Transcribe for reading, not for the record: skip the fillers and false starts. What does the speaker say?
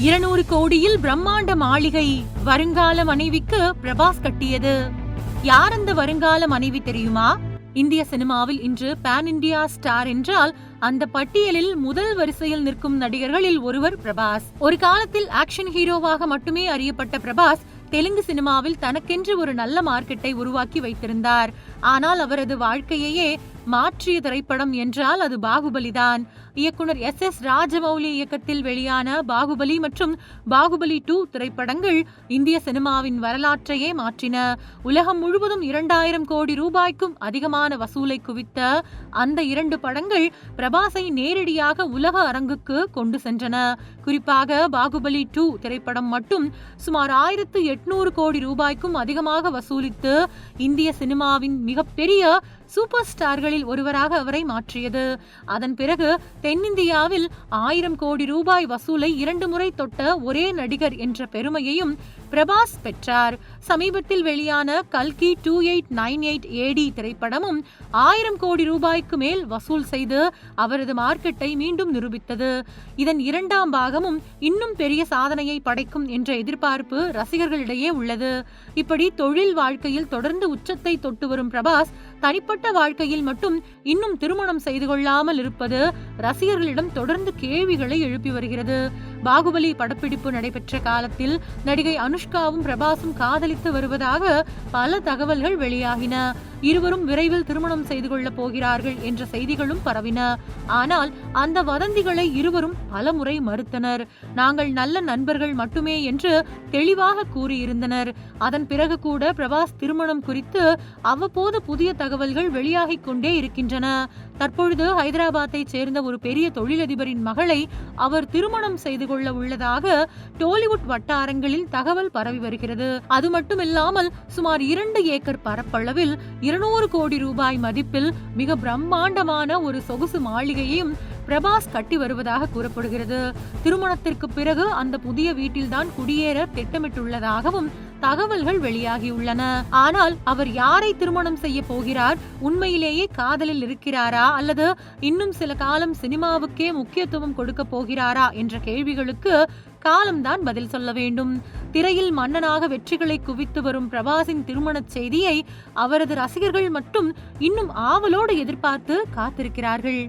200 கோடியில் பிரம்மாண்ட மாளிகை வருங்கால மனைவிக்கு பிரபாஸ் கட்டியது. யார் அந்த வருங்கால மனைவி தெரியுமா? இந்திய சினிமாவில் இன்று பான் இந்தியா ஸ்டார் என்றால் அந்த பட்டியலில் முதல் வரிசையில் நிற்கும் நடிகர்களில் ஒருவர் பிரபாஸ். ஒரு காலத்தில் ஆக்ஷன் ஹீரோவாக மட்டுமே அறியப்பட்ட பிரபாஸ் தெலுங்கு சினிமாவில் தனக்கென்று ஒரு நல்ல மார்க்கெட்டை உருவாக்கி வைத்திருந்தார். ஆனால் அவரது வாழ்க்கையையே மாற்றிய திரைப்படம் என்றால் அது பாகுபலிதான். இயக்குனர் S.S. ராஜமௌலி இயக்கத்தில் வெளியான பாகுபலி மற்றும் பாகுபலி 2 திரைப்படங்கள் இந்திய சினிமாவின் வரலாற்றையே மாற்றின. உலகம் முழுவதும் 2000 கோடி ரூபாய்க்கும் அதிகமான வசூலை குவித்த அந்த 2 படங்கள் பிரபாஸை நேரடியாக உலக அரங்குக்கு கொண்டு சென்றன. குறிப்பாக பாகுபலி 2 திரைப்படம் மட்டும் சுமார் 1800 கோடி ரூபாய்க்கும் அதிகமாக வசூலித்து இந்திய சினிமாவின் மிகப்பெரிய சூப்பர் ஸ்டார்களில் ஒருவராக அவரை மாற்றியது. அதன் பிறகு தென்னிந்தியாவில் 1000 கோடி ரூபாய் வசூலை 2 முறை தொட்ட ஒரே நடிகர் என்ற பெருமையையும் பிரபாஸ் பெற்றார். சமீபத்தில் வெளியான கல்கி 2898 AD திரைப்படமும் 1000 கோடி ரூபாய்க்கு மேல் வசூல் செய்து அவரது மார்க்கெட்டை மீண்டும் நிரூபித்தது. இதன் 2ஆம் பாகமும் இன்னும் பெரிய சாதனையை படைக்கும் என்ற எதிர்பார்ப்பு ரசிகர்களிடையே உள்ளது. இப்படி தொழில் வாழ்க்கையில் தொடர்ந்து உச்சத்தை தொட்டு வரும் பிரபாஸ் தனிப்பட்ட வாழ்க்கையில் மட்டும் இன்னும் திருமணம் செய்து கொள்ளாமல் இருப்பது ரசிகர்களிடம் தொடர்ந்து கேள்விகளை எழுப்பி வருகிறது. பாகுபலி படப்பிடிப்பு நடைபெற்ற காலத்தில் நடிகை அனுஷ்காவும் பிரபாஸும் காதலித்து வருவதாக பல தகவல்கள் வெளியாகின. இருவரும் விரைவில் திருமணம் செய்து கொள்ளப் போகிறார்கள் என்ற செய்திகளும் பரவின. ஆனால் அந்த வதந்திகளை இருவரும் பலமுறை மறுத்தனர். நாங்கள் நல்ல நண்பர்கள் மட்டுமே என்று தெளிவாக கூறியிருந்தனர். அதன் பிறகு கூட பிரபாஸ் திருமணம் குறித்து அவ்வப்போது புதிய தகவல்கள் வெளியாகிக் கொண்டே இருக்கின்றன. தற்பொழுது ஹைதராபாத்தை சேர்ந்த ஒரு பெரிய தொழிலதிபரின் மகளை அவர் திருமணம் செய்து கொள்ள உள்ளதாக டோலிவுட் வட்டாரங்களில் தகவல் பரவி வருகிறது. அது மட்டுமில்லாமல் சுமார் 2 ஏக்கர் பரப்பளவில் 200 கோடி ரூபாய் மதிப்பில் மிக பிரம்மாண்டமான ஒரு சொகுசு மாளிகையையும் பிரபாஸ் கட்டி வருவதாக கூறப்படுகிறது. திருமணத்திற்கு பிறகு அந்த புதிய வீட்டில்தான் குடியேற திட்டமிட்டுள்ளதாகவும் தகவல்கள் வெளியாகியுள்ளன. ஆனால் அவர் யாரை திருமணம் செய்ய போகிறார்? உண்மையிலேயே காதலில் இருக்கிறாரா அல்லது இன்னும் சில காலம் சினிமாவுக்கே முக்கியத்துவம் கொடுக்க போகிறாரா என்ற கேள்விகளுக்கு காலம்தான் பதில் சொல்ல வேண்டும். திரையில் மன்னனாக வெற்றிகளை குவித்து வரும் பிரபாஸின் திருமண செய்தியை அவரது ரசிகர்கள் மட்டும் இன்னும் ஆவலோடு எதிர்பார்த்து காத்திருக்கிறார்கள்.